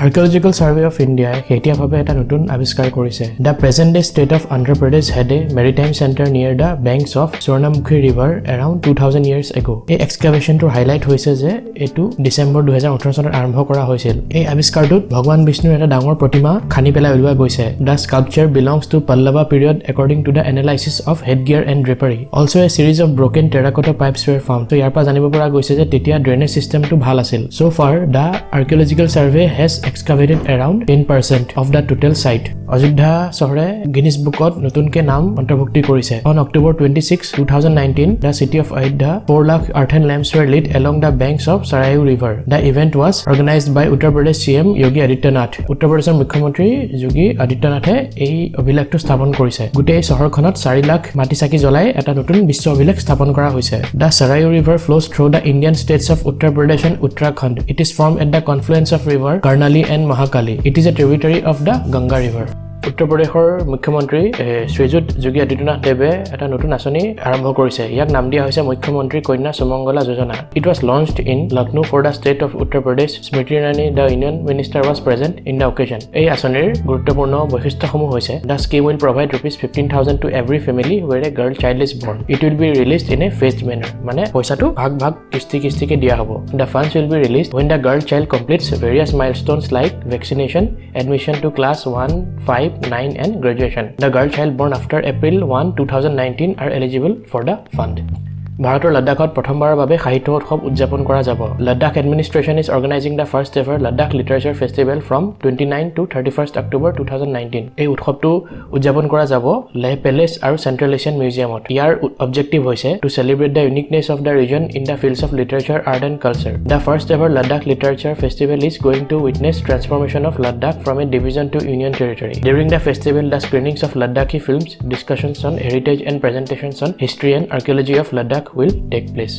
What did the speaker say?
Archeological Survey of India শেহতীয়াভাৱে এটা নতুন আৱিষ্কাৰ কৰিছে। The present day state of Andhra Pradesh had a maritime center near the banks of Swarnamukhi River around 2000 years ago. এই এক্সকাভেশ্যনটো highlight হৈছে যে এটো ডিসেম্বৰ 2018 চনত আৰম্ভ কৰা হৈছিল। এই আৱিষ্কাৰটোত ভগৱান বিষ্ণুৰ এটা ডাঙৰ প্ৰতিমা খানি পেলাই উলিওৱা গৈছে। The sculpture belongs to Pallava period according to the analysis of headgear and drapery. Also a series of broken terracotta pipes were found. So ইয়াৰ পৰা জানিব পৰা গৈছে যে তেতিয়া ড্ৰেনেজ সিস্টেমটো ভাল আছিল। So far the Archaeological Survey has excavated around 10% of the total site. Ayodhya চহৰে Guinness Bookত নতুনকে নাম অন্তৰ্ভুক্তি কৰিছে। On October 26, 2019, the city of Ayodhya 4 lakh earthen lamps were lit along the banks of Sarayu River. The event was organized by Uttar Pradesh CM Yogi Adityanath. Uttar Pradeshৰ মুখ্যমন্ত্ৰী যোগী আদিত্যনাথে এই অভিলেখটো স্থাপন কৰিছে। গোটেই চহৰখনত 4 লাখ মাটি চাকি জ্বলাই এটা নতুন বিশ্ব অভিলেখ স্থাপন কৰা হৈছে। The Sarayu River flows through the Indian states of Uttar Pradesh and Uttarakhand. It is formed at the confluence of river Karnali and Mahakali. It is a tributary of the Ganga River. উত্তৰ প্ৰদেশৰ মুখ্যমন্ত্ৰী শ্ৰীযুত যোগী আদিত্যনাথ দেৱে এটা নতুন আঁচনি আৰম্ভ কৰিছে। ইয়াক নাম দিয়া হৈছে মুখ্যমন্ত্ৰী কন্যা সুমংগলা যোজনা। It was launched in Lucknow for the state of Uttar Pradesh. Smriti Irani, the Union Minister, was present in the occasion. এই আঁচনিৰ গুৰুত্বপূৰ্ণ বৈশিষ্ট্যসমূহ হৈছে the scheme will provide rupees 15,000 to every family where a girl child is born. It will be released in a phased manner. মানে পইচাটো ভাগ কিস্তিকে দিয়া হ'ব। The funds will be released when the girl child completes various milestones like vaccination, admission to class 1, 5, 9 and graduation. The girl child born after April 1, 2019 are eligible for the fund. ভাৰতৰ লাডাখত প্ৰথমবাৰৰ বাবে সাহিত্য উৎসৱ উদযাপন কৰা যাব। Ladakh administration is organizing the first ever Ladakh Literature Festival from 29 to 31st October 2019. এই উৎসৱটো উদযাপন কৰা যাব লেহ পেলেচ আৰু চেন্ট্ৰেল এছিয়ান মিউজিয়ামত। ইয়াৰ অবজেক্টিভ হৈছে to celebrate the uniqueness of the region in the fields of literature, art and culture. The first ever Ladakh Literature Festival is going to witness transformation of Ladakh from a division to union territory. During the festival, the screenings of Ladakhi films, discussions on heritage and presentations on history and archaeology of Ladakh will take place.